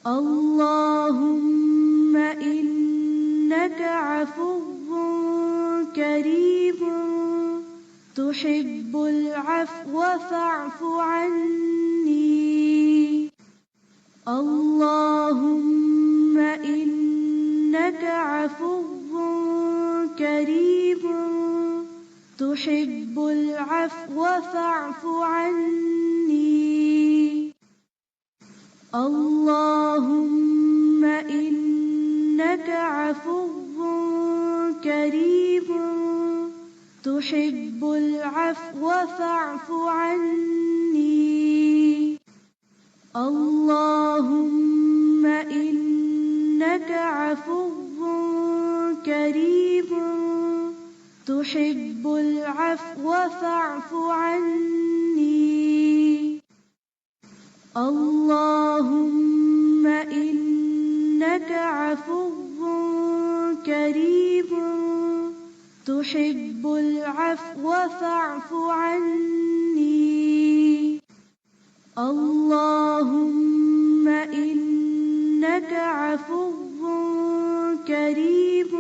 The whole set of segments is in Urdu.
اللهم إنك عفو كريم تحب العفو فاعف عني. اللهم إنك عفو كريم تحب العفو فاعف عني. اللهم إنك عفو كريم تحب العفو فاعف عني. اللهم إنك عفو كريم تحب العفو فاعف عني. اللهم إنك عفو كريم تحب العفو فاعف عني. اللهم إنك عفو كريم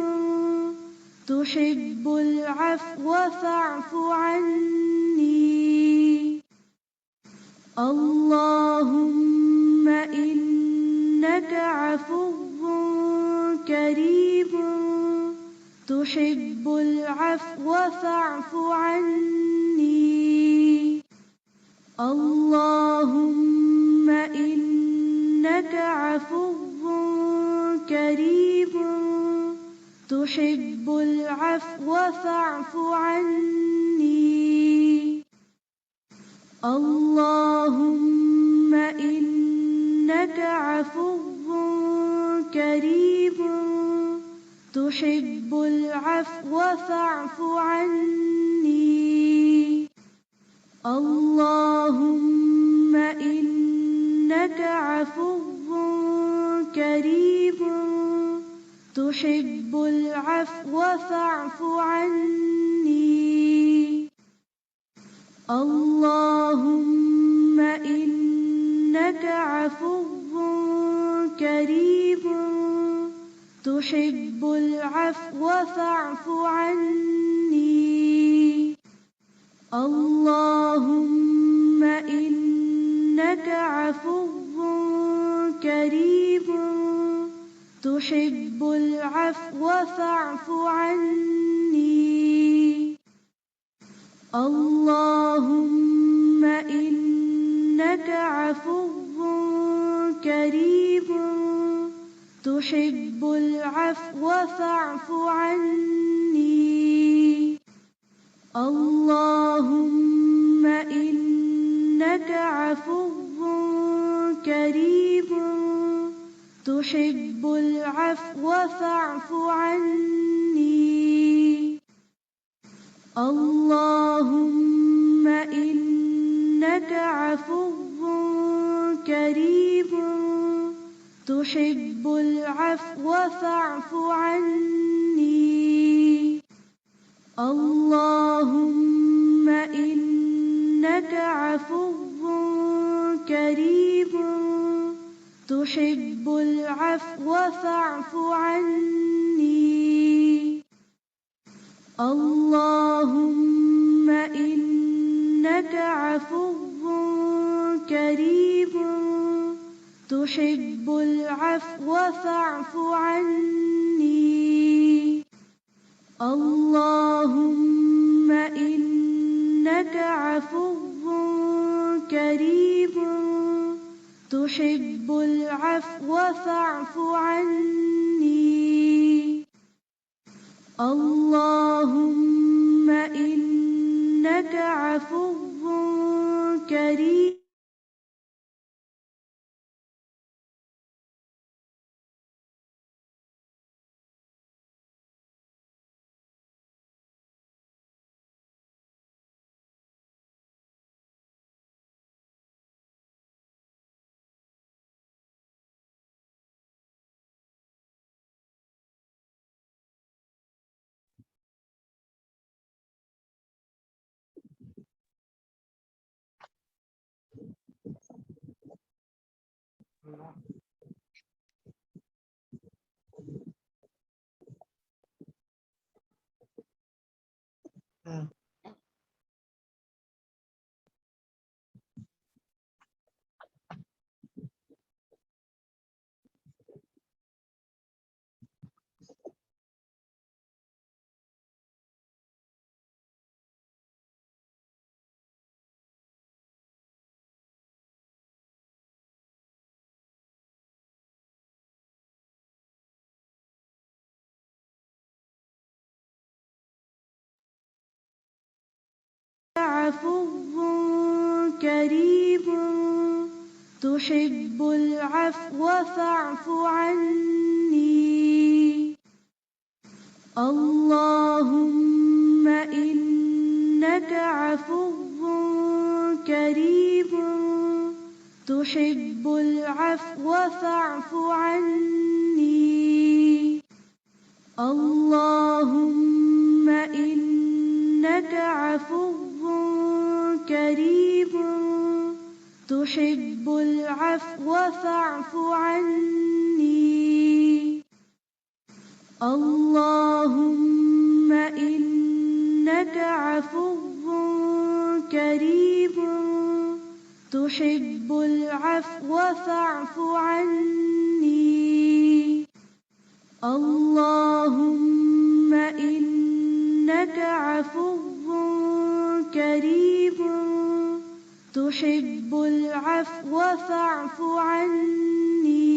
تحب العفو فاعف عني. اللهم إنك عفو كريم تحب العفو فاعف عني. اللهم إنك عفو كريم تحب العفو فاعف عني. اللهم إنك عفو كريم تحب العفو فاعف عني. اللهم إنك عفو كريم تحب العفو فاعف عني. اللهم إنك عفو كريم تحب العفو فاعف عني. اللهم إنك عفو كريم تحب العفو فاعف عني. اللهم إنك عفو كريم تحب العفو فاعف عني. اللهم إنك عفو كريم تحب العفو فاعف عني. اللهم إنك عفو كريم تحب العفو فاعف عني. اللهم إنك عفو كريم تحب العفو فاعف عني. اللهم إنك عفو كريم تحب العفو فاعف عني. اللهم إنك عفو كريم تحب العفو فاعف عني. اللهم إنك عفو كريم كريم تحب العفو فاعف عني اللهم إنك عفو كريم تحب العفو فاعف عني اللهم إنك عفو كريم تحب العفو فاعف عني اللهم إنك عفو كريم تحب العفو فاعف عني اللهم إنك عفو كريم تحب العفو فاعف عني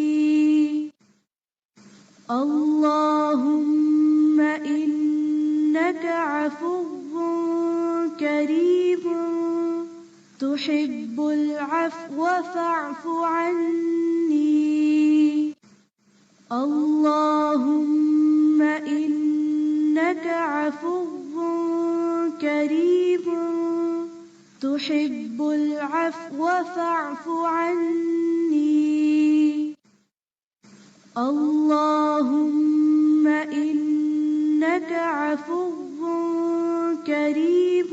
اللهم إنك عفو كريم تحب العفو فاعف عني اللهم إنك عفو كريم تحب العفو فاعف عني اللهم إنك عفو كريم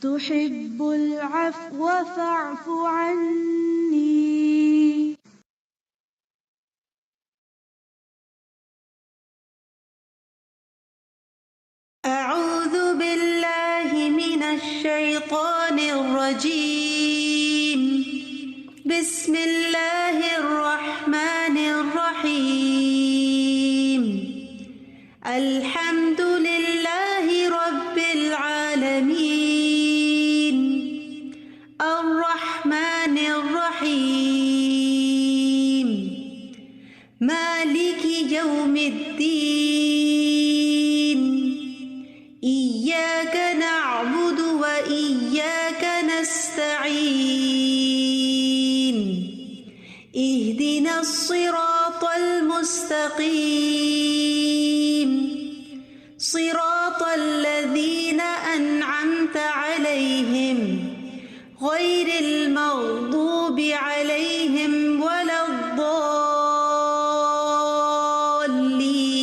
تحب العفو فاعف عني أعوذ بالله من الشيطان الرجيم بسم الله الرحمن الرحيم الحمد لله رب العالمين الرحمن الرحيم مالك يوم الدين إياك نعبد وإياك نستعين اهدنا الصراط المستقيم صراط الذين أنعمت عليهم غير المغضوب عليهم ولا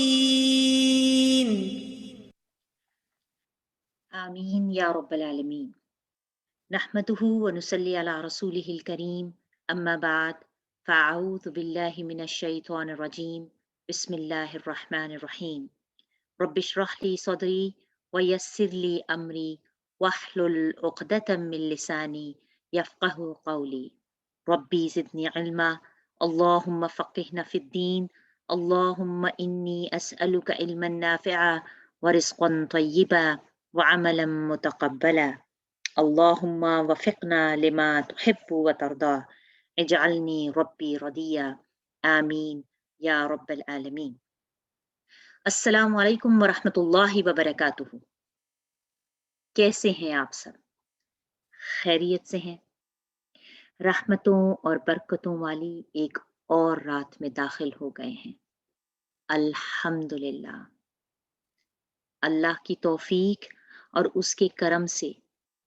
الضالين آمین یا رب العالمین نحمده ونصلی علی رسوله الکریم اما بعد فاعوذ باللہ من الشیطان الرجیم بسم اللہ الرحمن الرحیم رب اشرح لی صدری ویسر لی امری واحلل عقدۃ من لسانی یفقهوا قولی ربی زدنی علما اللہم فقہنا فی الدین اللہم انی اسألک علما نافعا ورزقا طیبا وعملا متقبلا اللہم وفقنا لما تحب وترضى اجعلنی ربی رضیا آمین یا رب العالمین۔ السلام علیکم ورحمۃ اللہ وبرکاتہ۔ کیسے ہیں آپ سب؟ خیریت سے ہیں؟ رحمتوں اور برکتوں والی ایک اور رات میں داخل ہو گئے ہیں، الحمدللہ۔ اللہ کی توفیق اور اس کے کرم سے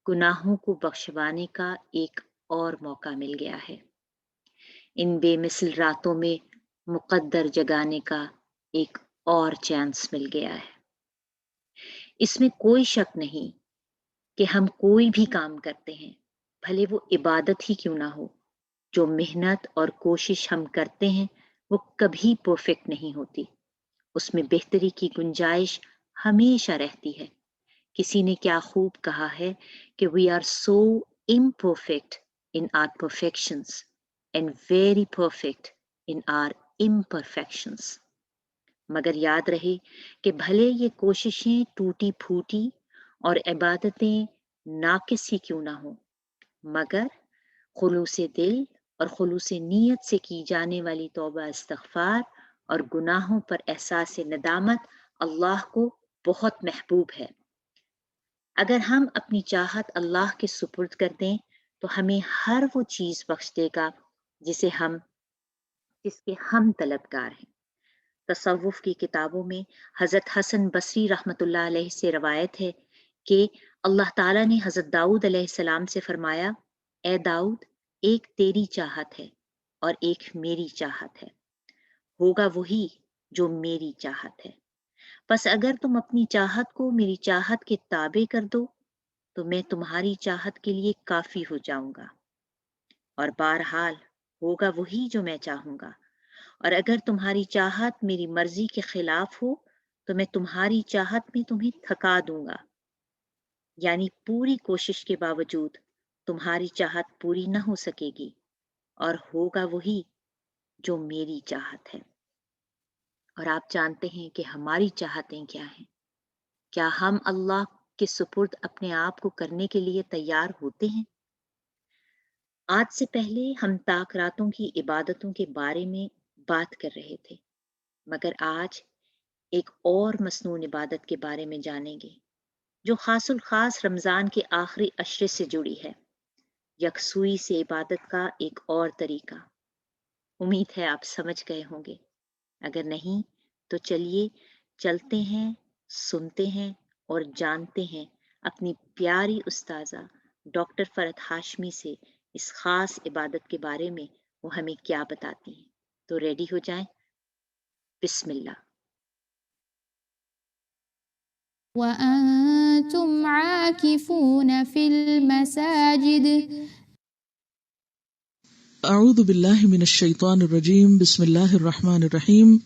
گناہوں کو بخشوانے کا ایک اور موقع مل گیا ہے۔ ان بے مثل راتوں میں مقدر جگانے کا ایک اور چانس مل گیا ہے۔ اس میں کوئی شک نہیں کہ ہم کوئی بھی کام کرتے ہیں، بھلے وہ عبادت ہی کیوں نہ ہو، جو محنت اور کوشش ہم کرتے ہیں وہ کبھی پرفیکٹ نہیں ہوتی، اس میں بہتری کی گنجائش ہمیشہ رہتی ہے۔ کسی نے کیا خوب کہا ہے کہ we are so imperfect in our perfections and very perfect in our imperfections۔ مگر یاد رہے کہ بھلے یہ کوششیں ٹوٹی پھوٹی اور عبادتیں ناقص ہی کیوں نہ ہوں، مگر خلوص دل اور خلوص نیت سے کی جانے والی توبہ استغفار اور گناہوں پر احساس ندامت اللہ کو بہت محبوب ہے۔ اگر ہم اپنی چاہت اللہ کے سپرد کر دیں تو ہمیں ہر وہ چیز بخش دے گا جس کے ہم طلبگار ہیں۔ تصوف کی کتابوں میں حضرت حسن بصری رحمۃ اللہ علیہ سے روایت ہے کہ اللہ تعالیٰ نے حضرت داؤد علیہ السلام سے فرمایا، اے داؤد، ایک تیری چاہت ہے اور ایک میری چاہت ہے، ہوگا وہی جو میری چاہت ہے، پس اگر تم اپنی چاہت کو میری چاہت کے تابع کر دو تو میں تمہاری چاہت کے لیے کافی ہو جاؤں گا، اور بہرحال ہوگا وہی جو میں چاہوں گا، اور اگر تمہاری چاہت میری مرضی کے خلاف ہو تو میں تمہاری چاہت میں تمہیں تھکا دوں گا، یعنی پوری کوشش کے باوجود تمہاری چاہت پوری نہ ہو سکے گی، اور ہوگا وہی جو میری چاہت ہے۔ اور آپ جانتے ہیں کہ ہماری چاہتیں کیا ہیں؟ کیا ہم اللہ کے سپرد اپنے آپ کو کرنے کے لیے تیار ہوتے ہیں؟ آج سے پہلے ہم طاق راتوں کی عبادتوں کے بارے میں بات کر رہے تھے، مگر آج ایک اور مسنون عبادت کے بارے میں جانیں گے جو خاص الخاص رمضان کے آخری عشرے سے جڑی ہے، یکسوئی سے عبادت کا ایک اور طریقہ۔ امید ہے آپ سمجھ گئے ہوں گے، اگر نہیں تو چلیے چلتے ہیں، سنتے ہیں اور جانتے ہیں اپنی پیاری استاذہ ڈاکٹر فرحت ہاشمی سے اس خاص عبادت کے بارے میں وہ ہمیں کیا بتاتی ہیں۔ تو ریڈی ہو جائیں، بسم اللہ۔ وَأَنْتُمْ عَاكِفُونَ فِي الْمَسَاجِدِ۔ اعوذ باللہ من الشیطان الرجیم، بسم اللہ الرحمن الرحیم۔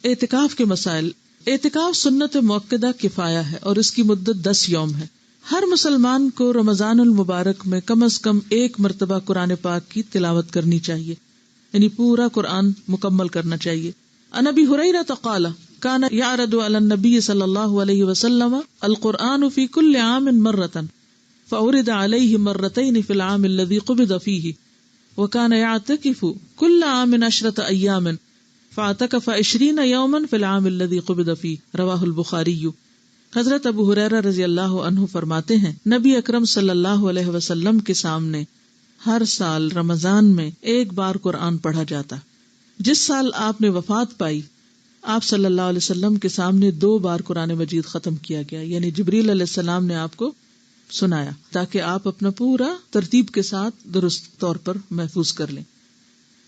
اعتکاف کے مسائل۔ اعتکاف سنت مؤکدہ کفایہ ہے اور اس کی مدت 10 یوم ہے۔ ہر مسلمان کو رمضان المبارک میں کم از کم ایک مرتبہ قرآن پاک کی تلاوت کرنی چاہیے، یعنی پورا قرآن مکمل کرنا چاہیے۔ عن ابی ہریرہ قال کان یعرض علی النبی صلی اللہ علیہ وسلم القرآن فی کل عام مرۃ فعرض علیہ مرتین فی العام الذی قبض فیہ وکان یعتکف کل عام 10 ایام فاعتکف 20 یوما فی العام الذی قبض فیہ، رواہ البخاری۔ حضرت ابو ہریرہ رضی اللہ عنہ فرماتے ہیں، نبی اکرم صلی اللہ علیہ وسلم کے سامنے ہر سال رمضان میں ایک بار قرآن پڑھا جاتا۔ جس سال آپ نے وفات پائی، آپ صلی اللہ علیہ وسلم کے سامنے 2 بار قرآن مجید ختم کیا گیا، یعنی جبریل علیہ السلام نے آپ کو سنایا تاکہ آپ اپنا پورا ترتیب کے ساتھ درست طور پر محفوظ کر لیں۔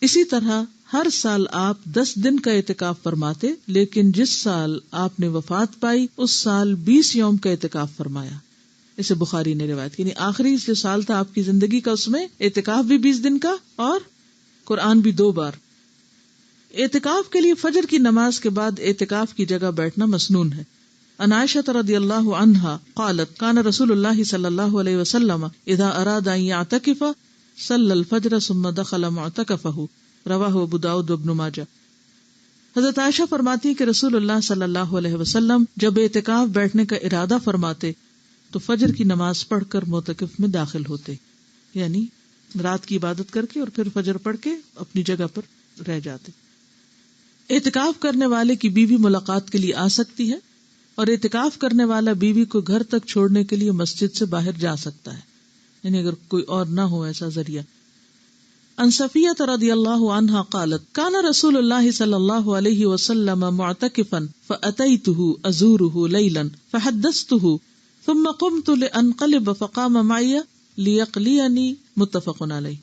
اسی طرح ہر سال آپ 10 دن کا اعتکاف فرماتے، لیکن جس سال آپ نے وفات پائی اس سال 20 یوم کا اعتکاف فرمایا۔ اسے بخاری نے روایت کی، یعنی آخری جو سال تھا آپ کی زندگی کا، اس میں اعتکاف بھی 20 دن کا اور قرآن بھی 2 بار۔ اعتکاف کے لیے فجر کی نماز کے بعد اعتکاف کی جگہ بیٹھنا مسنون ہے۔ عن عائشہ رضی اللہ عنہا قالت کان رسول اللہ صلی اللہ علیہ وسلم اذا اراد ان یعتکف صلی الفجر ثم دخل معتکفہ، رواہ ابو داؤد وابن ماجہ۔ حضرت عائشہ فرماتی ہیں کہ رسول اللہ صلی اللہ علیہ وسلم جب اعتکاف بیٹھنے کا ارادہ فرماتے تو فجر کی نماز پڑھ کر معتکف میں داخل ہوتے، یعنی رات کی عبادت کر کے اور پھر فجر پڑھ کے اپنی جگہ پر رہ جاتے۔ اعتکاف کرنے والے کی بیوی ملاقات کے لیے آ سکتی ہے، اور اعتکاف کرنے والا بیوی کو گھر تک چھوڑنے کے لیے مسجد سے باہر جا سکتا ہے، یعنی اگر کوئی اور نہ ہو ایسا ذریعہ۔ عن صفیہ رضی اللہ عنہا قالت کان رسول اللہ صلی اللہ علیہ وسلم معتکفا فأتیتہ ازورہ لیلا فحدثتہ ثم قمت لانقلب فقام معی لیقلینی، متفق علیہ۔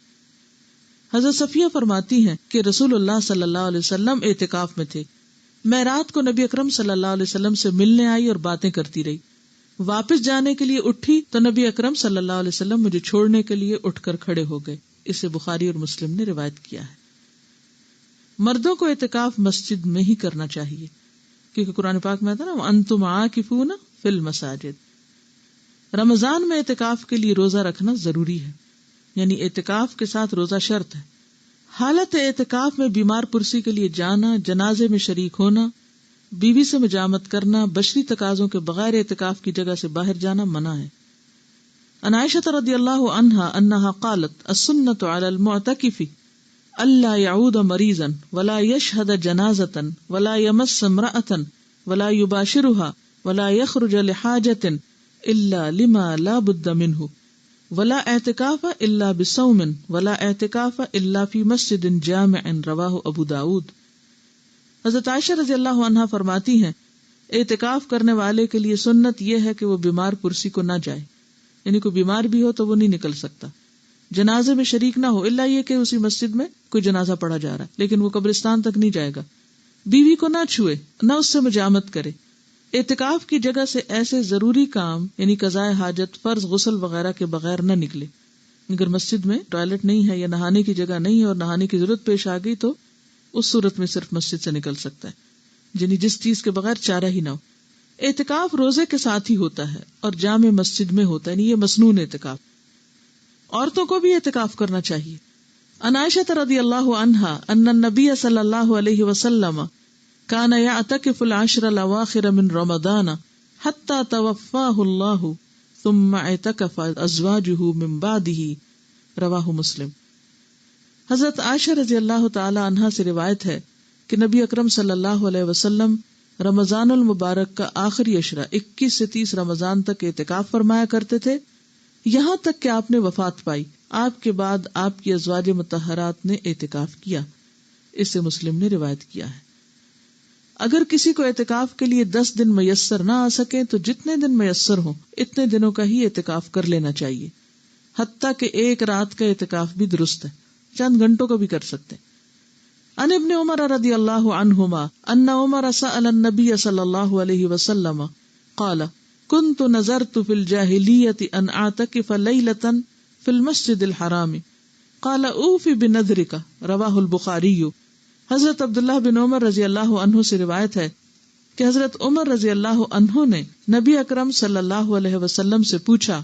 حضرت صفیہ فرماتی ہیں کہ رسول اللہ صلی اللہ علیہ وسلم اعتکاف میں تھے، میں رات کو نبی اکرم صلی اللہ علیہ وسلم سے ملنے آئی اور باتیں کرتی رہی، واپس جانے کے لیے اٹھی تو نبی اکرم صلی اللہ علیہ وسلم مجھے چھوڑنے کے لیے اٹھ کر کھڑے ہو گئے۔ اسے بخاری اور مسلم نے روایت کیا ہے۔ مردوں کو اعتکاف مسجد میں ہی کرنا چاہیے، کیونکہ قرآن پاک میں آتا ہے نا وَأَنْتُمْ عَاكِفُونَ فِي الْمَسَاجِدِ۔ رمضان میں اعتکاف کے لیے روزہ رکھنا ضروری ہے، یعنی اعتکاف کے ساتھ روزہ شرط ہے۔ حالت اعتکاف میں بیمار پرسی کے لیے جانا، جنازے میں شریک ہونا، بیوی سے مجامت کرنا، بشری تقاضوں کے بغیر اعتکاف کی جگہ سے باہر جانا منع ہے۔ عن عائشہ رضی اللہ عنہا انہا قالت السنۃ علی المعتکف الا یعود مریضا ولا یشہد جنازۃ ولا یمس امرأۃ ولا یباشرها ولا یخرج لحاجۃ الا لما لا بد منہ ولا اعتکاف الا بصوم ولا اعتکاف الا فی مسجد جامع رواہ ابو داود۔ حضرت عائشہ رضی اللہ عنہا فرماتی ہیں اعتکاف کرنے والے کے لیے سنت یہ ہے کہ وہ بیمار پرسی کو نہ جائے، یعنی کوئی بیمار بھی ہو تو وہ نہیں نکل سکتا، جنازے میں شریک نہ ہو الا یہ کہ اسی مسجد میں کوئی جنازہ پڑھا جا رہا ہے لیکن وہ قبرستان تک نہیں جائے گا، بیوی کو نہ چھوئے، نہ اس سے مجامت کرے۔ اعتکاف کی جگہ سے ایسے ضروری کام یعنی قضاء حاجت، فرض، غسل وغیرہ کے بغیر نہ نکلے۔ اگر مسجد میں ٹوائلٹ نہیں ہے یا نہانے کی جگہ نہیں ہے اور نہانے کی ضرورت پیش آ گئی تو اس صورت میں صرف مسجد سے نکل سکتا ہے، یعنی جس چیز کے بغیر چارہ ہی نہ ہو۔ اعتکاف روزے کے ساتھ ہی ہوتا ہے اور جامع مسجد میں ہوتا ہے، یعنی یہ مسنون اعتکاف۔ عورتوں کو بھی اعتکاف کرنا چاہیے۔ عن عائشہ رضی اللہ عنہا ان النبی صلی اللہ علیہ وسلم کان یعتکف العشر الاواخر من رمضان حتی توفاہ اللہ ثم اعتکف ازواجہ من بعدہ رواہ مسلم۔ حضرت عائشہ رضی اللہ تعالی عنہا سے روایت ہے کہ نبی اکرم صلی اللہ علیہ وسلم رمضان المبارک کا آخری عشرہ 21 سے 30 رمضان تک اعتکاف فرمایا کرتے تھے، یہاں تک کہ آپ نے وفات پائی۔ آپ کے بعد آپ کی ازواج مطہرات نے اعتکاف کیا، اس سے مسلم نے روایت کیا ہے۔ اگر کسی کو اعتکاف کے لیے 10 دن میسر نہ آ سکے تو جتنے دن میسر ہوں اتنے دنوں کا ہی اعتکاف کر لینا چاہیے، حتیٰ کہ ایک رات کا اعتکاف بھی درست ہے، چند گھنٹوں کا بھی کر سکتے ہیں۔ عن ابن عمر رضی اللہ عنہما ان عمر سأل النبی صلی اللہ علیہ وسلم قال كنت نذرت في الجاهلية ان اعتكف ليلة في المسجد الحرام قال اوفي بنذرك رواہ البخاری۔ حضرت عبداللہ بن عمر رضی اللہ عنہ سے روایت ہے کہ حضرت عمر رضی اللہ عنہ نے نبی اکرم صلی اللہ علیہ وسلم سے پوچھا،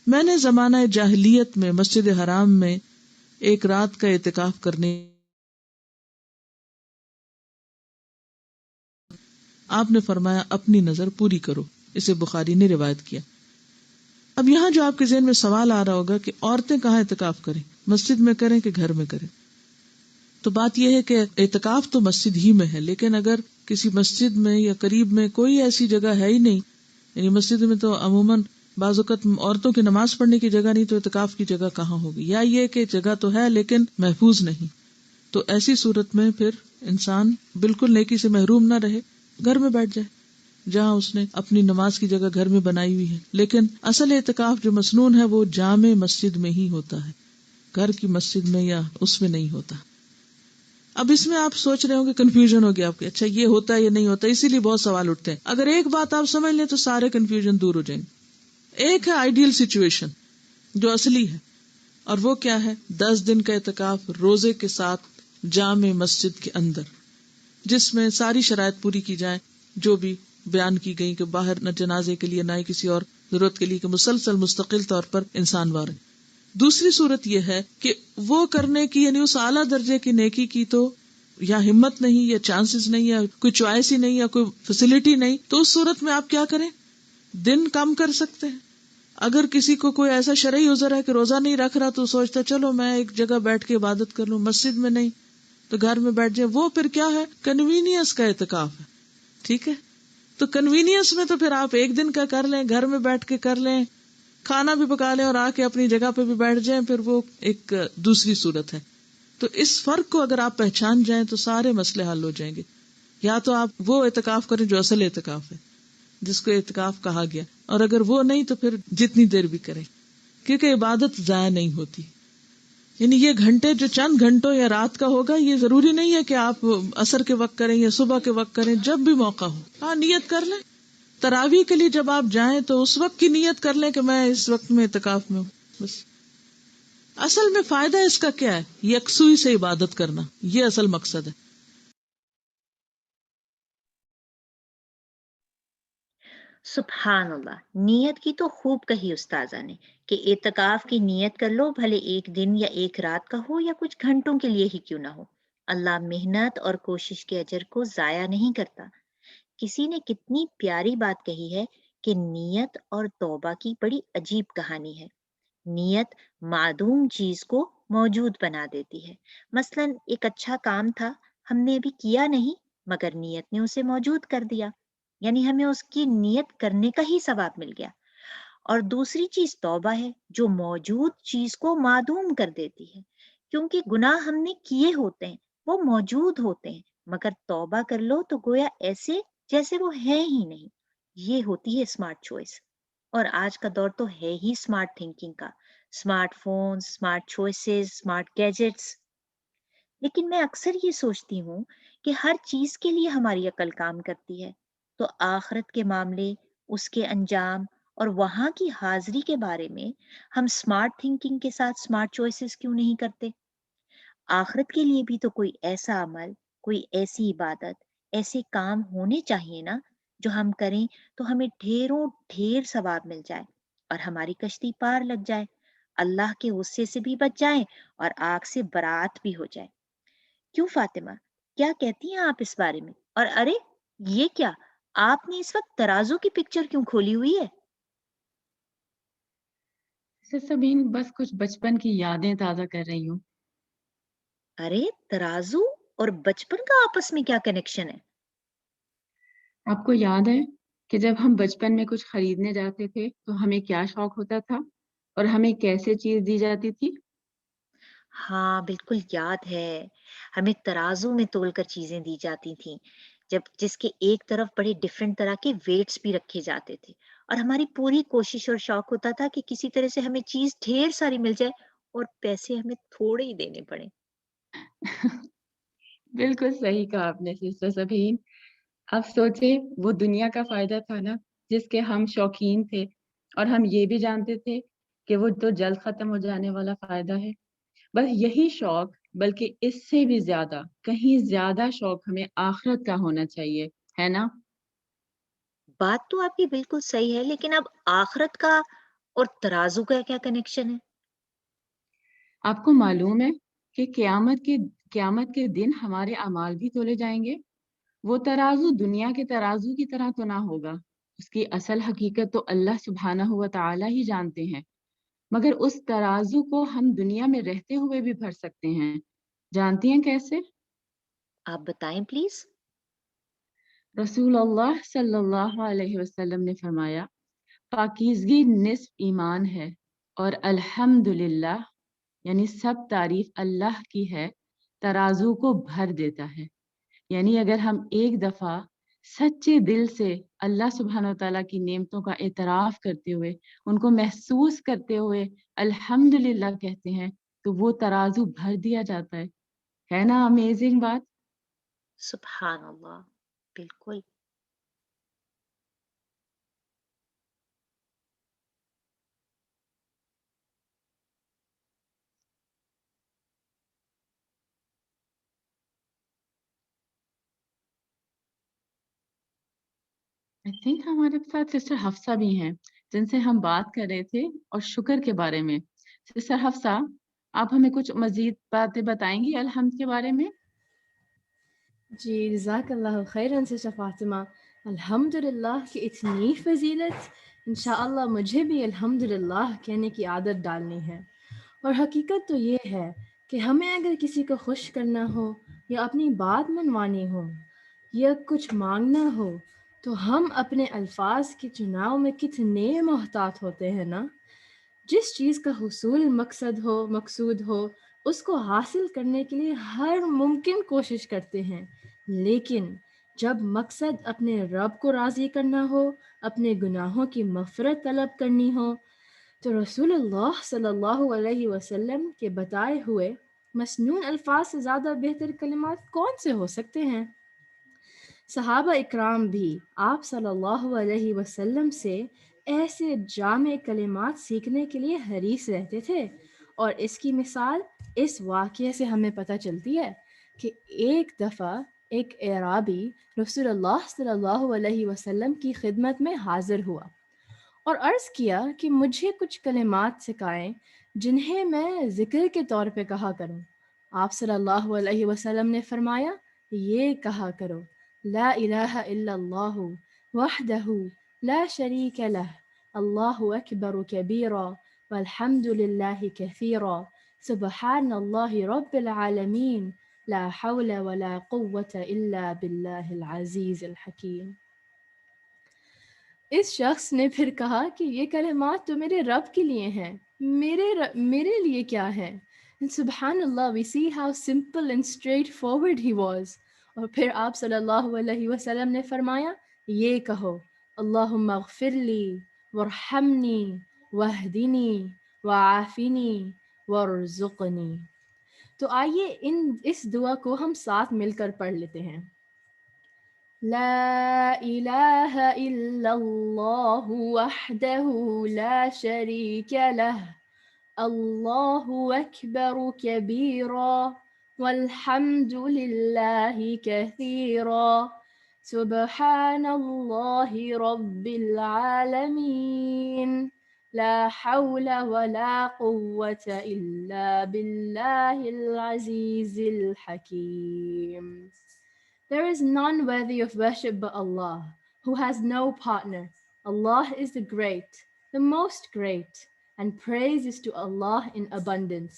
میں نے زمانہ جاہلیت میں مسجد حرام میں ایک رات کا اعتکاف کرنے، آپ نے فرمایا اپنی نظر پوری کرو، اسے بخاری نے روایت کیا۔ اب یہاں جو آپ کے ذہن میں سوال آ رہا ہوگا کہ عورتیں کہاں اعتکاف کریں، مسجد میں کریں کہ گھر میں کریں؟ تو بات یہ ہے کہ اعتکاف تو مسجد ہی میں ہے، لیکن اگر کسی مسجد میں یا قریب میں کوئی ایسی جگہ ہے ہی نہیں، یعنی مسجد میں تو عموماً بعض اوقات عورتوں کی نماز پڑھنے کی جگہ نہیں، تو اعتکاف کی جگہ کہاں ہوگی؟ یا یہ کہ جگہ تو ہے لیکن محفوظ نہیں، تو ایسی صورت میں پھر انسان بالکل نیکی سے محروم نہ رہے، گھر میں بیٹھ جائے جہاں اس نے اپنی نماز کی جگہ گھر میں بنائی ہوئی ہے۔ لیکن اصل اعتکاف جو مسنون ہے وہ جامع مسجد میں ہی ہوتا ہے، گھر کی مسجد میں یا اس میں نہیں ہوتا۔ اب اس میں آپ سوچ رہے ہوں گے، کنفیوژن ہو گیا آپ کے، اچھا یہ ہوتا ہے یہ نہیں ہوتا، اسی لیے بہت سوال اٹھتے ہیں۔ اگر ایک بات آپ سمجھ لیں تو سارے کنفیوژن دور ہو جائیں گے۔ ایک ہے آئیڈیل سچویشن جو اصلی ہے، اور وہ کیا ہے؟ 10 دن کا اعتکاف روزے کے ساتھ جامع مسجد کے اندر، جس میں ساری شرائط پوری کی جائیں جو بھی بیان کی گئی، کہ باہر نہ جنازے کے لیے نہ ہی کسی اور ضرورت کے لیے، کہ مسلسل مستقل طور پر انسان وار ہے۔ دوسری صورت یہ ہے کہ وہ کرنے کی یعنی اس اعلیٰ درجے کی نیکی کی تو یا ہمت نہیں یا چانسز نہیں یا کوئی چوائس ہی نہیں یا کوئی فیسلٹی نہیں، تو اس صورت میں آپ کیا کریں؟ دن کم کر سکتے ہیں۔ اگر کسی کو کوئی ایسا شرعی عذر ہے کہ روزہ نہیں رکھ رہا تو سوچتا چلو میں ایک جگہ بیٹھ کے عبادت کر لوں، مسجد میں نہیں تو گھر میں بیٹھ جائے، وہ پھر کیا ہے؟ کنوینئنس کا اعتکاف ہے۔ ٹھیک ہے، تو کنوینئنس میں تو پھر آپ ایک دن کا کر لیں، گھر میں بیٹھ کے کر لیں، کھانا بھی پکا لیں اور آ کے اپنی جگہ پہ بھی بیٹھ جائیں، پھر وہ ایک دوسری صورت ہے۔ تو اس فرق کو اگر آپ پہچان جائیں تو سارے مسئلے حل ہو جائیں گے۔ یا تو آپ وہ اعتکاف کریں جو اصل اعتکاف ہے، جس کو اعتکاف کہا گیا، اور اگر وہ نہیں تو پھر جتنی دیر بھی کریں، کیونکہ عبادت ضائع نہیں ہوتی۔ یعنی یہ گھنٹے جو چند گھنٹوں یا رات کا ہوگا، یہ ضروری نہیں ہے کہ آپ عصر کے وقت کریں یا صبح کے وقت کریں، جب بھی موقع ہو۔ ہاں، نیت کر لیں۔ تراویح کے لیے جب آپ جائیں تو اس وقت کی نیت کر لیں کہ میں اس وقت میں اعتکاف میں ہوں، بس۔ اصل میں فائدہ اس کا کیا ہے؟ یکسوئی سے عبادت کرنا، یہ اصل مقصد ہے۔ سبحان اللہ، نیت کی تو خوب کہی استاذہ نے کہ اعتکاف کی نیت کر لو، بھلے ایک دن یا ایک رات کا ہو یا کچھ گھنٹوں کے لیے ہی کیوں نہ ہو، اللہ محنت اور کوشش کے اجر کو ضائع نہیں کرتا۔ کسی نے کتنی پیاری بات کہی ہے کہ نیت اور توبہ کی بڑی عجیب کہانی ہے۔ نیت معدوم چیز کو موجود بنا دیتی ہے۔ مثلا ایک اچھا کام تھا، ہم نے ابھی کیا نہیں مگر نیت نے اسے موجود کر دیا، یعنی ہمیں اس کی نیت کرنے کا ہی ثواب مل گیا۔ اور دوسری چیز توبہ ہے جو موجود چیز کو معدوم کر دیتی ہے، کیونکہ گناہ ہم نے کیے ہوتے ہیں، وہ موجود ہوتے ہیں، مگر توبہ کر لو تو گویا ایسے جیسے وہ ہے ہی نہیں۔ یہ ہوتی ہے اسمارٹ چوائس، اور آج کا دور تو ہے ہی اسمارٹ تھنکنگ کا، smart phone, smart choices, smart gadgets. لیکن میں اکثر یہ سوچتی ہوں کہ ہر چیز کے لیے ہماری عقل کام کرتی ہے، تو آخرت کے معاملے، اس کے انجام اور وہاں کی حاضری کے بارے میں ہم اسمارٹ تھنکنگ کے ساتھ اسمارٹ چوائسز کیوں نہیں کرتے؟ آخرت کے لیے بھی تو کوئی ایسا عمل، کوئی ایسی عبادت، ایسے کام ہونے چاہیے نا جو ہم کریں تو ہمیں ڈھیروں ڈھیر ثواب مل جائے اور ہماری کشتی پار لگ جائے، اللہ کے غصے سے بھی بچ جائیں اور آگ سے برات بھی ہو جائے۔ کیوں فاطمہ، کیا کہتی ہیں آپ اس بارے میں؟ اور ارے یہ کیا، آپ نے اس وقت ترازو کی پکچر کیوں کھولی ہوئی ہے؟ سبین بس کچھ بچپن کی یادیں تازہ کر رہی ہوں۔ ارے ترازو اور بچپن کا آپس میں کیا کنیکشن ہے؟ آپ کو یاد ہے کہ جب ہم بچپن میں کچھ خریدنے جاتے تھے تو ہمیں کیا شوق ہوتا تھا اور ہمیں کیسے چیز دی جاتی تھی؟ ہاں بالکل یاد ہے، ہمیں ترازو میں تول کر چیزیں دی جاتی تھیں، جس کے ایک طرف بڑے ڈفرینٹ طرح کے ویٹس بھی رکھے جاتے تھے، اور ہماری پوری کوشش اور شوق ہوتا تھا کہ کسی طرح سے ہمیں چیز ڈھیر ساری مل جائے اور پیسے ہمیں تھوڑے ہی دینے پڑے۔ بالکل صحیح کہا آپ نے سسٹر سبین۔ اب سوچے وہ دنیا کا فائدہ تھا نا جس کے ہم شوقین تھے، اور ہم یہ بھی جانتے تھے کہ وہ تو جلد ختم ہو جانے والا فائدہ ہے۔ بس یہی شوق، بلکہ اس سے بھی زیادہ، کہیں زیادہ شوق ہمیں آخرت کا ہونا چاہیے، ہے نا؟ بات تو آپ کی بالکل صحیح ہے، لیکن اب آخرت کا اور ترازو کا کیا کنیکشن ہے؟ آپ کو معلوم ہے کہ قیامت کے دن ہمارے اعمال بھی تولے جائیں گے۔ وہ ترازو دنیا کے ترازو کی طرح تو نہ ہوگا، اس کی اصل حقیقت تو اللہ سبحانہ و تعالی ہی جانتے ہیں، مگر اس ترازو کو ہم دنیا میں رہتے ہوئے بھی بھر سکتے ہیں۔ جانتی ہیں کیسے؟ آپ بتائیں پلیز۔ رسول اللہ صلی اللہ علیہ وسلم نے فرمایا، پاکیزگی نصف ایمان ہے، اور الحمدللہ یعنی سب تعریف اللہ کی ہے، ترازو کو بھر دیتا ہے۔ یعنی اگر ہم ایک دفعہ سچے دل سے اللہ سبحانہ وتعالیٰ کی نعمتوں کا اعتراف کرتے ہوئے، ان کو محسوس کرتے ہوئے الحمدللہ کہتے ہیں تو وہ ترازو بھر دیا جاتا ہے نا امیزنگ بات؟ سبحان اللہ، بالکل۔ I think ہمارے ساتھ سسٹر حفصہ بھی ہیں جن سے ہم بات کر رہے تھے اور شکر کے بارے میں۔ سسٹر حفصہ، آپ ہمیں کچھ مزید باتیں بتائیں گی الحمد کے بارے میں؟ جی جزاک اللہ خیراً سسٹر فاطمہ۔ الحمدللہ کی اتنی فضیلت، انشاءاللہ مجھے بھی الحمدللہ کہنے کی عادت ڈالنی ہے۔ اور حقیقت تو یہ ہے کہ ہمیں اگر کسی کو خوش کرنا ہو یا اپنی بات منوانی ہو یا کچھ مانگنا ہو تو ہم اپنے الفاظ کے چناؤ میں کتنے محتاط ہوتے ہیں نا۔ جس چیز کا حصول مقصود ہو اس کو حاصل کرنے کے لیے ہر ممکن کوشش کرتے ہیں، لیکن جب مقصد اپنے رب کو راضی کرنا ہو، اپنے گناہوں کی مغفرت طلب کرنی ہو، تو رسول اللہ صلی اللہ علیہ وسلم کے بتائے ہوئے مسنون الفاظ سے زیادہ بہتر کلمات کون سے ہو سکتے ہیں؟ صحابہ اکرام بھی آپ صلی اللہ علیہ وسلم سے ایسے جامع کلمات سیکھنے کے لیے حریص رہتے تھے، اور اس کی مثال اس واقعے سے ہمیں پتہ چلتی ہے کہ ایک دفعہ ایک اعرابی رسول اللہ صلی اللہ علیہ وسلم کی خدمت میں حاضر ہوا اور عرض کیا کہ مجھے کچھ کلمات سکھائیں جنہیں میں ذکر کے طور پہ کہا کروں۔ آپ صلی اللہ علیہ وسلم نے فرمایا، یہ کہا کرو، لا الہ الا اللہ وحدہ لا شریک لہ، اللہ اکبر کبیرا والحمد للہ کثیرا، سبحان اللہ رب العالمین، لا حول ولا قوة الا باللہ العزیز الحکیم۔ اس شخص نے پھر کہا کہ یہ کلمات تو میرے رب کے لیے ہیں، میرے لیے کیا ہے؟ سبحان اللہ، we see how simple and straightforward he was. اور پھر آپ صلی اللہ علیہ وسلم نے فرمایا یہ کہو اللہم اغفر لی وارحمنی واہدنی وعافنی وارزقنی. تو آئیے اس دعا کو ہم ساتھ مل کر پڑھ لیتے ہیں. لا الہ الا اللہ وحدہ لا شریک لہ اللہ اکبر کبیرا والحمد للہ کثیرا سبحان اللہ رب العالمین لا حول ولا قوة الا باللہ العزیز الحکیم. There is none worthy of worship but Allah, who has no partner. Allah is the great, the most great, and praise is to Allah in abundance.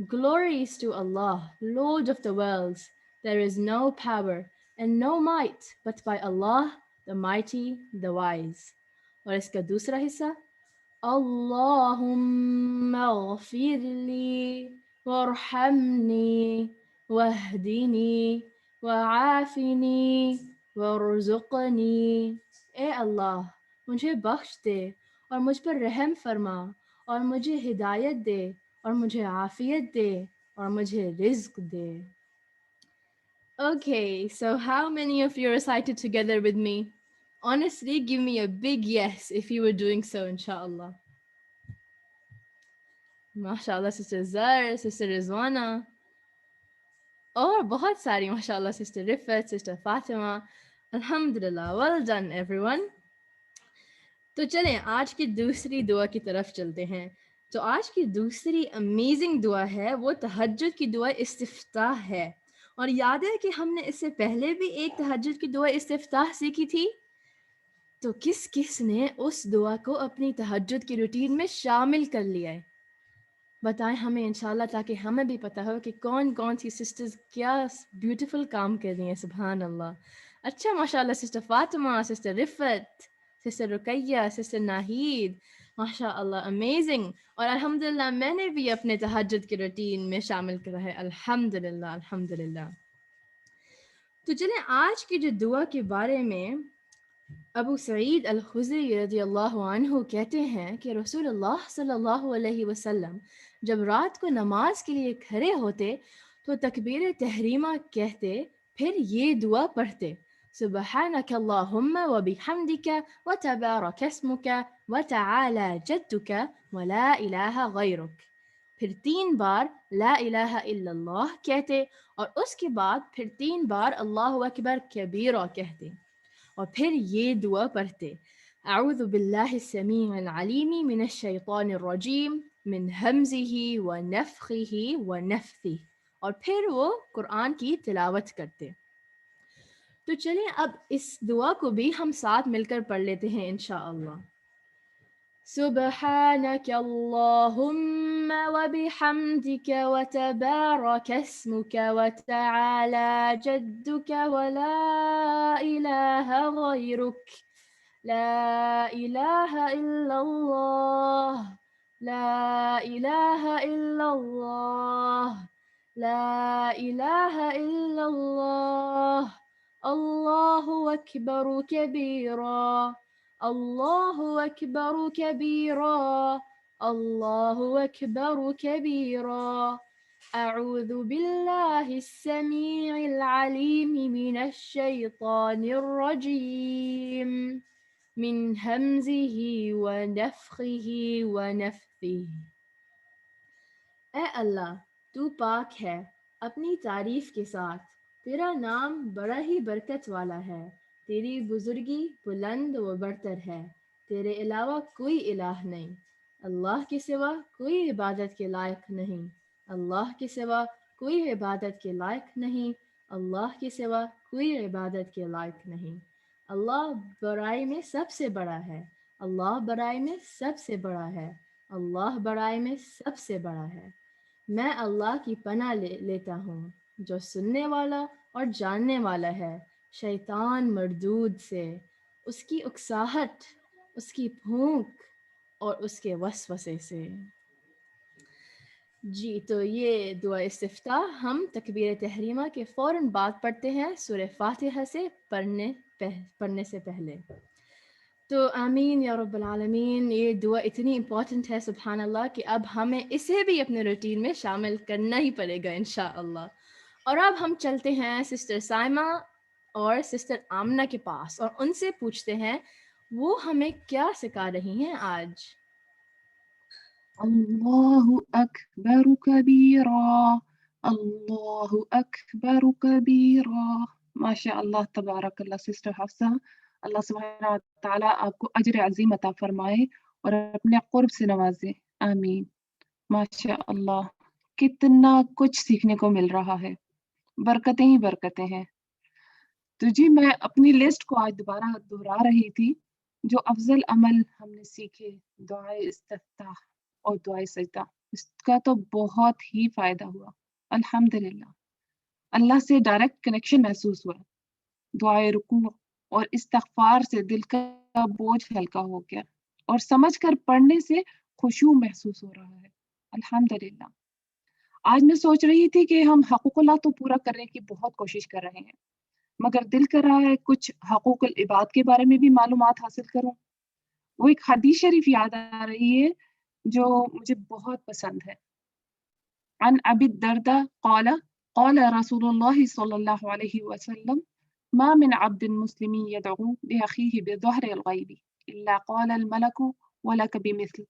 Glory is to Allah, Lord of the worlds. There is no power and no might but by Allah, the mighty, the wise. اور اس کا دوسرا حصہ اللہم اغفر لی وارحمنی واہدنی وعافنی وارزقنی. اے اللہ مجھے بخش دے اور مجھ پر رحم فرما اور مجھے ہدایت دے اور مجھے عافیت دے اور مجھے رزق دے. Okay, so how many of you recited together with me? Honestly, give me a big yes if you were doing so, inshallah. MashaAllah, Sister Zar, Sister Rizwana. اور بہت ساری ماشاءاللہ سسٹر رفت، سسٹر فاطمہ. الحمدللہ، well done everyone. تو چلیں آج کی دوسری دعا کی طرف چلتے ہیں. تو آج کی دوسری امیزنگ دعا ہے وہ تہجد کی دعا استفتاح ہے. اور یاد ہے کہ ہم نے اس سے پہلے بھی ایک تہجد کی دعا استفتاح سیکھی تھی. تو کس کس نے اس دعا کو اپنی تہجد کی روٹین میں شامل کر لیا ہے؟ بتائیں ہمیں انشاءاللہ، تاکہ ہمیں بھی پتہ ہو کہ کون کون سی سسٹرز کیا بیوٹیفل کام کر رہی ہیں. سبحان اللہ. اچھا ماشاءاللہ سسٹر فاطمہ، سسٹر رفت، سسٹر رقیہ، سسٹر ناہید، ماشاءاللہ امیزنگ. اور الحمدللہ میں نے بھی اپنے تہجد کی روٹین میں شامل کرا ہے. الحمدللہ الحمدللہ. تو چلیں آج کی جو دعا کے بارے میں ابو سعید الخدری رضی اللہ عنہ کہتے ہیں کہ رسول اللہ صلی اللہ علیہ وسلم جب رات کو نماز کے لیے کھڑے ہوتے تو تکبیر تحریمہ کہتے، پھر یہ دعا پڑھتے سبحانک اللہم وبحمدک وتبارک اسمک وتعالی جدک ولا الہ غیرک. پھر 3 بار لا الہ الا اللہ کہتے اور اس کے بعد پھر 3 بار اللہ اکبر کبیرہ کہتے اور پھر یہ دعا پڑھتے اعوذ باللہ السمیع العلیم من الشیطان الرجیم من ہمزہ ونفخہ ونفثہ، اور پھر وہ قرآن کی تلاوت کرتے. تو چلیں اب اس دعا کو بھی ہم ساتھ مل کر پڑھ لیتے ہیں انشاءاللہ. سبحانک اللہم وبحمدک وتبارک اسمک وتعالی جدک ولا الہ غیرک لا الہ الا اللہ لا الہ الا اللہ لا الہ الا اللہ اللہ اکبر کبیرا اللہ اکبر کبیرا اللہ اکبر کبیرا اعوذ باللہ السمیع العلیم من الشیطان الرجیم من ہمزہ ونفخہ ونفثہ. اے اللہ تو پاک ہے اپنی تعریف کے ساتھ، تیرا نام بڑا ہی برکت والا ہے، تیری بزرگی بلند و برتر ہے، تیرے علاوہ کوئی الہ نہیں، اللہ کے سوا کوئی عبادت کے لائق نہیں، اللہ کے سوا کوئی عبادت کے لائق نہیں، اللہ کے سوا کوئی عبادت کے لائق نہیں. اللہ بڑائی میں سب سے بڑا ہے، اللہ بڑائی میں سب سے بڑا ہے، اللہ بڑائی میں سب سے بڑا ہے. میں اللہ کی پناہ لیتا ہوں جو سننے والا اور جاننے والا ہے، شیطان مردود سے، اس کی اکساہٹ اس کی پھونک اور اس کے وسوسے سے۔ جی تو یہ دعا استفتاح ہم تکبیر تحریمہ کے فوراً بعد پڑھتے ہیں سورہ فاتحہ سے پڑھنے سے پہلے۔ تو آمین یا رب العالمین، یہ دعا اتنی امپورٹنٹ ہے سبحان اللہ کہ اب ہمیں اسے بھی اپنے روٹین میں شامل کرنا ہی پڑے گا انشاءاللہ۔ اور اب ہم چلتے ہیں سسٹر سائمہ اور سسٹر آمنہ کے پاس اور ان سے پوچھتے ہیں وہ ہمیں کیا سکھا رہی ہیں آج۔ الله أكبر كبيرا الله أكبر كبيرا ما شاء الله تبارک اللہ سسٹر حفصہ، اللہ سبحانہ تعالیٰ آپ کو اجر عظیم عطا فرمائے اور اپنے قرب سے نوازے، آمین۔ ماشاء اللہ کتنا کچھ سیکھنے کو مل رہا ہے، برکتیں ہی برکتیں ہیں۔ تو جی میں اپنی لسٹ کو آج دوبارہ دہرا رہی تھی، جو افضل عمل ہم نے سیکھے، دعائے استفتاح اور دعائے سجدہ، اس کا تو بہت ہی فائدہ ہوا الحمدللہ۔ اللہ سے ڈائریکٹ کنیکشن محسوس ہوا، دعائے رکوع اور استغفار سے دل کا بوجھ ہلکا ہو گیا اور سمجھ کر پڑھنے سے خشوع محسوس ہو رہا ہے الحمدللہ۔ آج میں سوچ رہی تھی کہ ہم حقوق اللہ تو پورا کرنے کی بہت کوشش کر رہے ہیں، مگر دل کر رہا ہے کچھ حقوق العباد کے بارے میں بھی معلومات حاصل کروں۔ وہ ایک حدیث شریف یاد آ رہی ہے جو مجھے بہت پسند ہے۔ عن ابی الدرداء قال قال رسول اللہ صلی اللہ علیہ وسلم ما من عبد مسلم يدعو لأخيه بظهر الغیب الا قال الملک ولک بمثل۔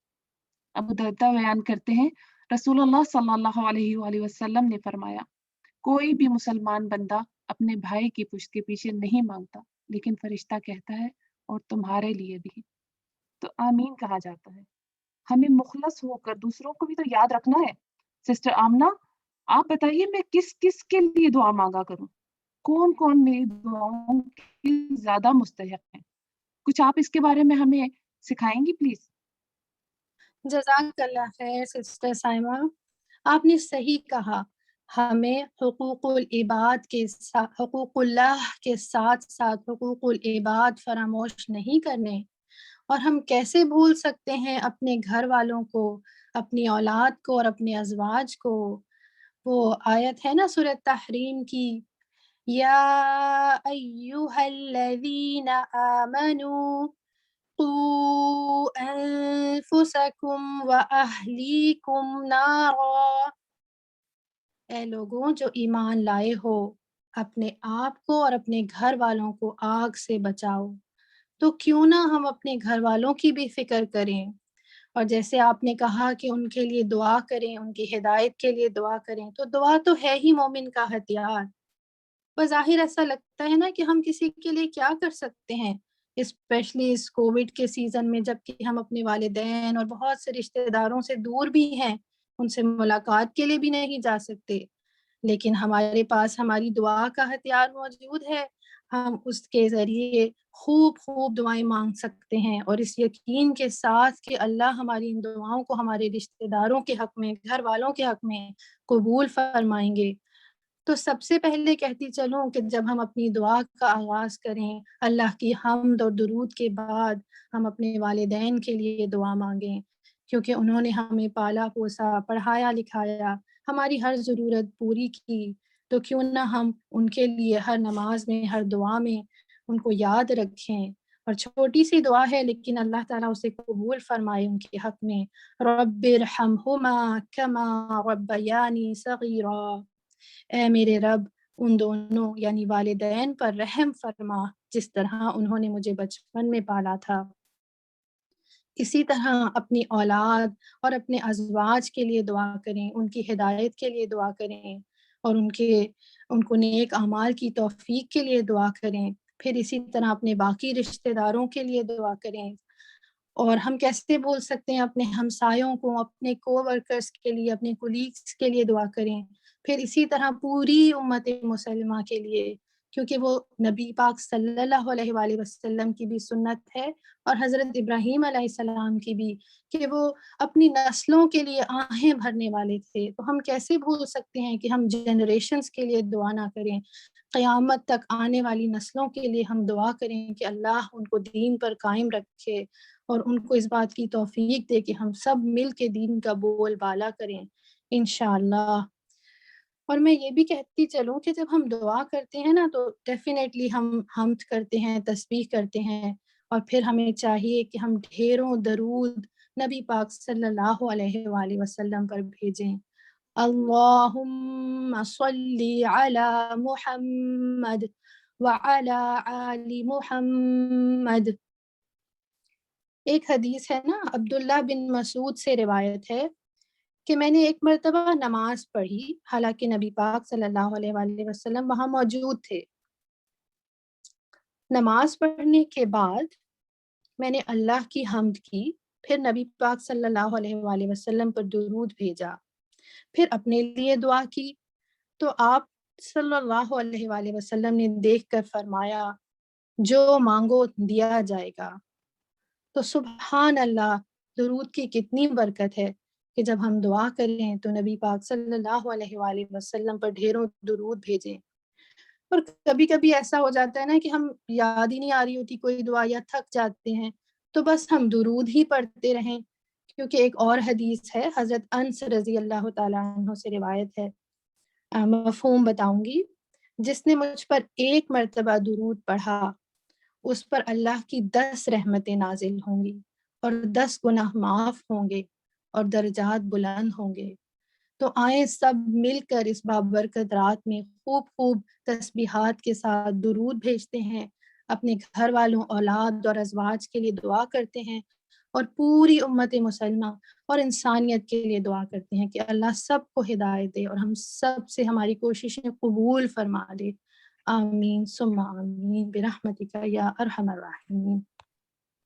ابو درداء بیان کرتے ہیں رسول اللہ صلی اللہ علیہ وآلہ وسلم نے فرمایا کوئی بھی مسلمان بندہ اپنے بھائی کی پشت کے پیچھے نہیں مانگتا لیکن فرشتہ کہتا ہے اور تمہارے لیے بھی۔ تو آمین کہا جاتا ہے۔ ہمیں مخلص ہو کر دوسروں کو بھی تو یاد رکھنا ہے۔ سسٹر آمنہ آپ بتائیے میں کس کس کے لیے دعا مانگا کروں؟ کون کون میری دعاؤں کی زیادہ مستحق ہیں؟ کچھ آپ اس کے بارے میں ہمیں سکھائیں گی پلیز؟ جزاک اللہ خیر سسٹر سائمہ، آپ نے صحیح کہا، ہمیں حقوق العباد کے ساتھ حقوق اللہ کے ساتھ ساتھ حقوق العباد فراموش نہیں کرنے۔ اور ہم کیسے بھول سکتے ہیں اپنے گھر والوں کو، اپنی اولاد کو اور اپنے ازواج کو۔ وہ آیت ہے نا سورہ تحریم کی، یا ایہا الذین آمنوا قوا انفسکم واہلیکم نارا، اے لوگوں جو ایمان لائے ہو اپنے آپ کو اور اپنے گھر والوں کو آگ سے بچاؤ۔ تو کیوں نہ ہم اپنے گھر والوں کی بھی فکر کریں، اور جیسے آپ نے کہا کہ ان کے لیے دعا کریں، ان کی ہدایت کے لیے دعا کریں، تو دعا تو ہے ہی مومن کا ہتھیار۔ بظاہر ایسا لگتا ہے نا کہ ہم کسی کے لیے کیا کر سکتے ہیں، اسپیشلی اس کووڈ کے سیزن میں، جب کہ ہم اپنے والدین اور بہت سے رشتہ داروں سے دور بھی ہیں، ان سے ملاقات کے لیے بھی نہیں جا سکتے، لیکن ہمارے پاس ہماری دعا کا ہتھیار موجود ہے۔ ہم اس کے ذریعے خوب دعائیں مانگ سکتے ہیں، اور اس یقین کے ساتھ کہ اللہ ہماری ان دعاؤں کو ہمارے رشتہ داروں کے حق میں، گھر والوں کے حق میں قبول فرمائیں گے۔ تو سب سے پہلے کہتی چلوں کہ جب ہم اپنی دعا کا آغاز کریں، اللہ کی حمد اور درود کے بعد ہم اپنے والدین کے لیے دعا مانگیں، کیونکہ انہوں نے ہمیں پالا پوسا، پڑھایا لکھایا، ہماری ہر ضرورت پوری کی۔ تو کیوں نہ ہم ان کے لیے ہر نماز میں، ہر دعا میں ان کو یاد رکھیں۔ اور چھوٹی سی دعا ہے لیکن اللہ تعالیٰ اسے قبول فرمائے ان کے حق میں، رب ارحمہما کما ربیانی صغیرا، اے میرے رب ان دونوں یعنی والدین پر رحم فرما جس طرح انہوں نے مجھے بچپن میں پالا تھا۔ اسی طرح اپنی اولاد اور اپنے ازواج کے لیے دعا کریں، ان کی ہدایت کے لیے دعا کریں، اور ان کو نیک اعمال کی توفیق کے لیے دعا کریں۔ پھر اسی طرح اپنے باقی رشتہ داروں کے لیے دعا کریں، اور ہم کیسے بول سکتے ہیں اپنے ہمسایوں کو، اپنے کو ورکرز کے لیے، اپنے کولیگز کے لیے دعا کریں۔ پھر اسی طرح پوری امت مسلمہ کے لیے کیونکہ وہ نبی پاک صلی اللہ علیہ وآلہ وسلم کی بھی سنت ہے، اور حضرت ابراہیم علیہ السلام کی بھی، کہ وہ اپنی نسلوں کے لیے آہیں بھرنے والے تھے۔ تو ہم کیسے بھول سکتے ہیں کہ ہم جنریشنز کے لیے دعا نہ کریں، قیامت تک آنے والی نسلوں کے لیے ہم دعا کریں کہ اللہ ان کو دین پر قائم رکھے اور ان کو اس بات کی توفیق دے کہ ہم سب مل کے دین کا بول بالا کریں انشاءاللہ۔ اور میں یہ بھی کہتی چلوں کہ جب ہم دعا کرتے ہیں نا تو ڈیفینیٹلی ہم حمد کرتے ہیں، تسبیح کرتے ہیں، اور پھر ہمیں چاہیے کہ ہم ڈھیروں درود نبی پاک صلی اللہ علیہ وآلہ وسلم پر بھیجیں۔ اللہم صلی علی محمد وعلی آل محمد۔ ایک حدیث ہے نا، عبداللہ بن مسعود سے روایت ہے کہ میں نے ایک مرتبہ نماز پڑھی، حالانکہ نبی پاک صلی اللہ علیہ وآلہ وسلم وہاں موجود تھے۔ نماز پڑھنے کے بعد میں نے اللہ کی حمد کی، پھر نبی پاک صلی اللہ علیہ وآلہ وسلم پر درود بھیجا، پھر اپنے لیے دعا کی، تو آپ صلی اللہ علیہ وآلہ وسلم نے دیکھ کر فرمایا جو مانگو دیا جائے گا۔ تو سبحان اللہ، درود کی کتنی برکت ہے کہ جب ہم دعا کریں تو نبی پاک صلی اللہ علیہ وآلہ وسلم پر ڈھیروں درود بھیجیں۔ اور کبھی کبھی ایسا ہو جاتا ہے نا کہ ہم یاد ہی نہیں آ رہی ہوتی کوئی دعا یا تھک جاتے ہیں، تو بس ہم درود ہی پڑھتے رہیں، کیونکہ ایک اور حدیث ہے، حضرت انس رضی اللہ تعالیٰ عنہ سے روایت ہے، مفہوم بتاؤں گی۔ جس نے مجھ پر ایک مرتبہ درود پڑھا اس پر اللہ کی 10 رحمتیں نازل ہوں گی اور 10 گناہ معاف ہوں گے اور درجات بلند ہوں گے۔ تو آئیں سب مل کر اس بابرکت رات میں خوب تسبیحات کے ساتھ درود بھیجتے ہیں، اپنے گھر والوں، اولاد اور ازواج کے لیے دعا کرتے ہیں، اور پوری امت مسلمہ اور انسانیت کے لیے دعا کرتے ہیں کہ اللہ سب کو ہدایت دے اور ہم سب سے ہماری کوششیں قبول فرما دے۔ آمین ثم آمین برحمتک یا ارحم الراحمین۔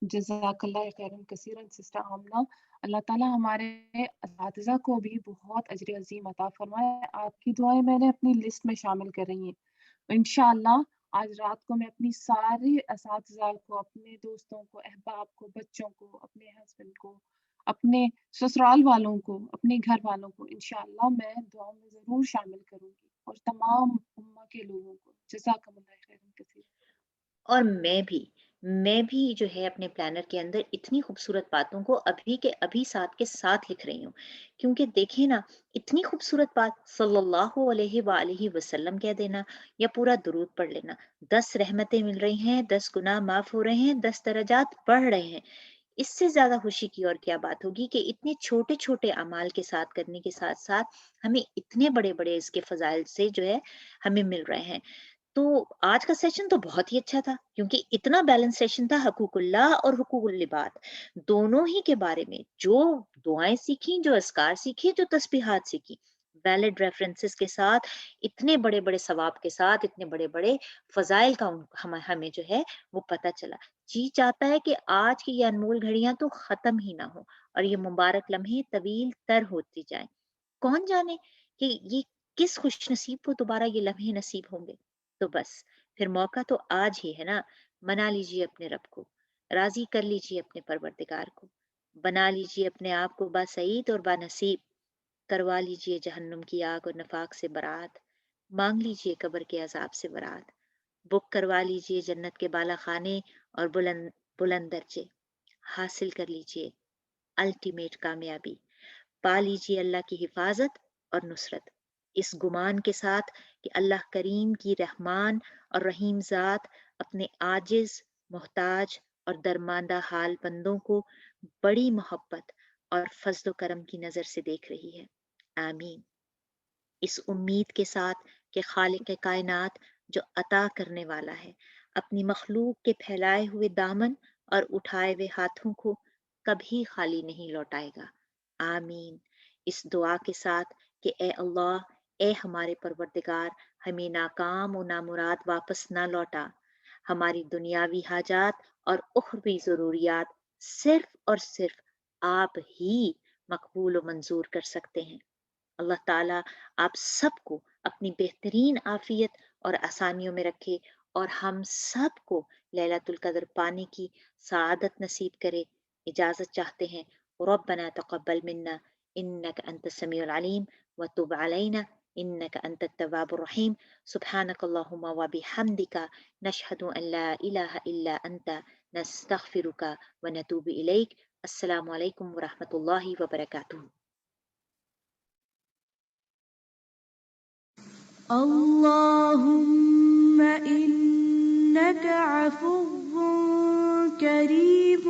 جزاک اللہ خیرا کثیرا سسٹر آمنہ، اللہ تعالیٰ ہمارے اساتذہ کو بھی بہت اجر عظیم عطا فرمائے۔ آپ کی دعائیں میں نے اپنی لسٹ میں شامل کر رہی ہیں، انشاءاللہ آج رات کو میں اپنی ساری اساتذہ کو، اپنے دوستوں کو، احباب کو، بچوں کو، اپنے ہسبینڈ کو، اپنے سسرال والوں کو، اپنے گھر والوں کو انشاءاللہ میں دعاؤں میں ضرور شامل کروں گی، اور تمام امہ کے لوگوں کو۔ جزاکم اللہ خیرا کثیرا۔ اور میں بھی جو ہے اپنے پلانر کے اندر اتنی خوبصورت باتوں کو ابھی کے ابھی ساتھ کے ساتھ لکھ رہی ہوں، کیونکہ دیکھیں نا، اتنی خوبصورت بات صلی اللہ علیہ وآلہ وسلم کہہ دینا یا پورا درود پڑھ لینا، 10 رحمتیں مل رہی ہیں، 10 گناہ معاف ہو رہے ہیں، 10 درجات بڑھ رہے ہیں۔ اس سے زیادہ خوشی کی اور کیا بات ہوگی کہ اتنے چھوٹے چھوٹے اعمال کے ساتھ کرنے کے ساتھ ساتھ ہمیں اتنے بڑے بڑے اس کے فضائل سے جو ہے ہمیں مل رہے ہیں۔ تو آج کا سیشن تو بہت ہی اچھا تھا، کیونکہ اتنا بیلنس سیشن تھا، حقوق اللہ اور حقوق العباد دونوں ہی کے بارے میں، جو دعائیں سیکھیں، جو اذکار سیکھیں، جو تسبیحات سیکھیں، ویلڈ ریفرنسز کے ساتھ، اتنے بڑے بڑے ثواب کے ساتھ، اتنے بڑے بڑے فضائل کا ہمیں جو ہے وہ پتہ چلا۔ جی چاہتا ہے کہ آج کی یہ انمول گھڑیاں تو ختم ہی نہ ہو اور یہ مبارک لمحے طویل تر ہوتی جائیں۔ کون جانے کہ یہ کس خوش نصیب کو دوبارہ یہ لمحے نصیب ہوں گے۔ تو بس پھر موقع تو آج ہی ہے نا، منا لیجئے اپنے رب کو، راضی کر لیجئے اپنے پروردگار کو، بنا لیجئے اپنے آپ کو باسعید اور بانصیب، کروا لیجئے جہنم کی آگ اور نفاق سے برات، مانگ لیجئے قبر کے عذاب سے برات، بک کروا لیجئے جنت کے بالا خانے اور بلند درجے، حاصل کر لیجئے الٹیمیٹ کامیابی، پا لیجئے اللہ کی حفاظت اور نصرت، اس گمان کے ساتھ کہ اللہ کریم کی رحمان اور رحیم ذات اپنے عاجز، محتاج اور درماندہ حال بندوں کو بڑی محبت اور فضل و کرم کی نظر سے دیکھ رہی ہے۔ آمین۔ اس امید کے ساتھ کہ خالق کائنات جو عطا کرنے والا ہے، اپنی مخلوق کے پھیلائے ہوئے دامن اور اٹھائے ہوئے ہاتھوں کو کبھی خالی نہیں لوٹائے گا۔ آمین۔ اس دعا کے ساتھ کہ اے اللہ، اے ہمارے پروردگار، ہمیں ناکام و نامراد واپس نہ لوٹا، ہماری دنیاوی حاجات اور اخروی ضروریات صرف اور صرف آپ ہی مقبول و منظور کر سکتے ہیں۔ اللہ تعالیٰ آپ سب کو اپنی بہترین عافیت اور آسانیوں میں رکھے اور ہم سب کو لیلۃ القدر پانے کی سعادت نصیب کرے۔ اجازت چاہتے ہیں، ربنا تقبل منا انک انت السمیع العلیم وتب علینا انک انت التواب الرحیم، سبحانک اللہم وبحمدک نشہد ان لا الہ الا انت نستغفرک ونتوب الیک۔ السلام علیکم ورحمۃ اللہ وبرکاتہ۔ اللهم إنك عفو كريم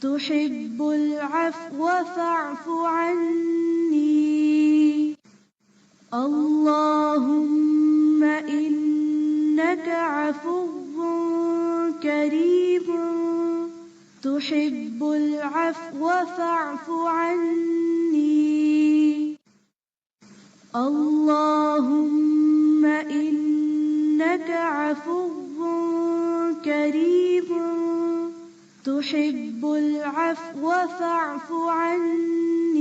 تحب العفو فاعف عني. اللهم إنك عفو كريم تحب العفو فاعف عني. اللهم إنك عفو كريم تحب العفو فاعف عني.